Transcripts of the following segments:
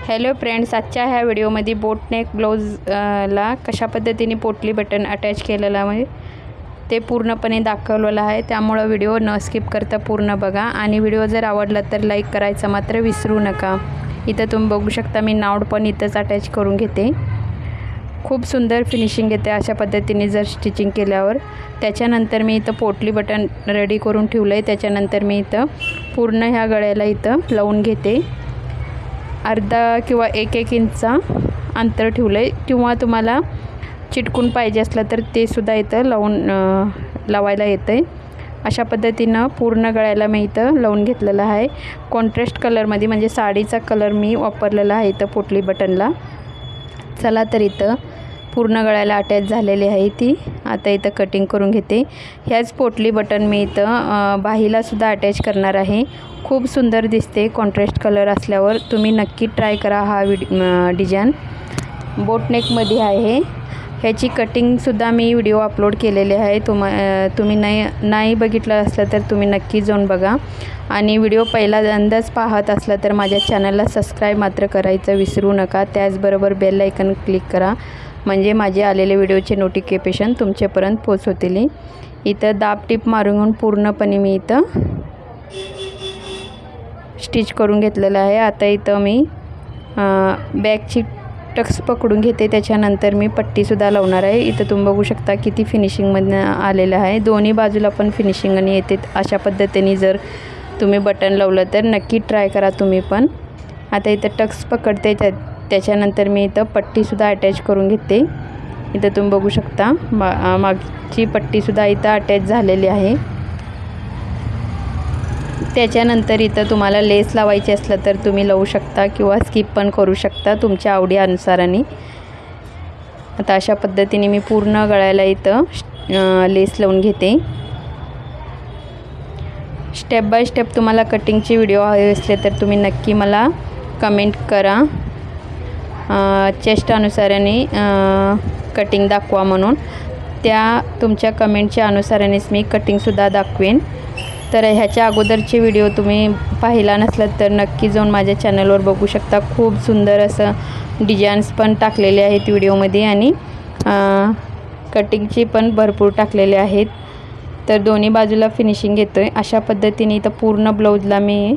Hello friends, आजच्या ह्या व्हिडिओमध्ये बोट नेक ब्लाउज ला कशा पद्धतीने पोटली बटन अटॅच केलेला आहे ते पूर्णपणे दाखवलेलं आहे। त्यामुळे व्हिडिओ न स्किप करता पूर्ण बघा आणि व्हिडिओ जर आवडला तर लाईक करायचं मात्र विसरू नका। इथं तुम्ही बघू शकता मी नावड पण इथंच अटॅच करून घेते। खूप सुंदर फिनिशिंग येते अशा पद्धतीने जर स्टिचिंग केल्यावर। त्याच्यानंतर मी इथं पोटली बटन रेडी करून ठेवलंय। त्याच्यानंतर मी इथं पूर्ण ह्या गळ्याला इथं लावून घेते। अर्धा किंवा 1 इंचचा अंतर ठेवलंय, किंवा तुम्हाला चिटकून पाहिजे असलं तर ते सुद्धा इथं लावायला येतंय। अशा पद्धतीने पूर्ण गळ्याला मी इथं लावून घेतलेला आहे। कॉन्ट्रास्ट कलरमध्ये म्हणजे साडीचा कलर मी वापरलेला आहे इथं पोटली बटनला। चला तर इथं पूर्ण गळ्याला अटॅच झालेली आहे ती। आता इथं कटिंग करून घेते। ह्याच पोटली बटन मी इथं बाहीला सुद्धा अटॅच करणार आहे। खूप सुंदर दिसते कॉन्ट्रास्ट कलर असल्यावर। तुम्ही नक्की ट्राय करा। हा डिझाइन बोट नेक मध्ये आहे। ह्याची कटिंग सुद्धा मी व्हिडिओ अपलोड केलेले आहे। तुम्ही नाही बघितलं असलं तर तुम्ही नक्की जाऊन बघा। आणि व्हिडिओ पहिल्यांदाच पाहत असला तर माझ्या चॅनलला सबस्क्राइब मात्र करायचं विसरू नका। त्याचबरोबर बेल आयकन क्लिक करा, म्हणजे माझे आलेले व्हिडिओचे नोटिफिकेशन तुमच्यापर्यंत पोहोचतील। इथं दाब टिप मारून पूर्णपणे मी इथं स्टिच करून घेतलेलं आहे। आता इथं मी बॅकची टक्स पकडून घेते। त्याच्यानंतर मी पट्टी सुद्धा लावणार आहे। इथं तुम्ही बघू शकता किती फिनिशिंग मध्ये आलेलं आहे। दोन्ही बाजूला पण फिनिशिंग आणि येते। अशा पद्धतीने जर तुम्ही बटन लावलं तर नक्की ट्राय करा तुम्ही पण। आता इथं टक्स पकडते, त्याच्यानंतर मी इथं पट्टी सुद्धा अटॅच करून घेते। इथं तुम्ही बघू शकता मागची पट्टी सुद्धा इथं अटॅच झालेली आहे। त्याच्यानंतर इथं तुम्हाला लेस लावायची असलं तर तुम्ही लावू शकता, किंवा स्किप पण करू शकता तुमच्या आवडी अनुसाराने। आता अशा पद्धतीने मी पूर्ण गळ्याला इथं लेस लावून घेते। स्टेप बाय स्टेप तुम्हाला कटिंगचे व्हिडिओ हवे असले तर तुम्ही नक्की मला कमेंट करा, चेस्ट अनुसाराने कटिंग दाखवा म्हणून। त्या तुमच्या कमेंटच्या अनुसारानेच मी कटिंगसुद्धा दाखवेन। तर ह्याच्या अगोदरचे व्हिडिओ तुम्ही पाहिला नसलात तर नक्की जाऊन माझ्या चॅनलवर बघू शकता। खूप सुंदर असं डिझाईन्स पण टाकलेले आहेत व्हिडिओमध्ये, आणि कटिंगची पण भरपूर टाकलेले आहेत। तर दोन्ही बाजूला फिनिशिंग येतोय अशा पद्धतीने। इथं पूर्ण ब्लाऊजला मी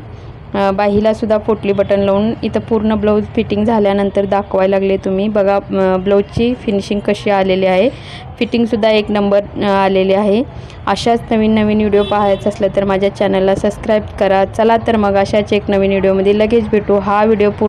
बाहीला सुद्धा पोटली बटन लावून इथं पूर्ण ब्लाऊज फिटिंग झाल्यानंतर दाखवायला लागले। तुम्ही बघा ब्लाऊजची फिनिशिंग कशी आलेली आहे। फिटिंगसुद्धा 1 नंबर आलेली आहे। अशाच नवीन व्हिडिओ पाहायचा असलं तर माझ्या चॅनलला सबस्क्राइब करा। चला तर मग अशाच एक नवीन व्हिडिओमध्ये लगेच भेटू। हा व्हिडिओ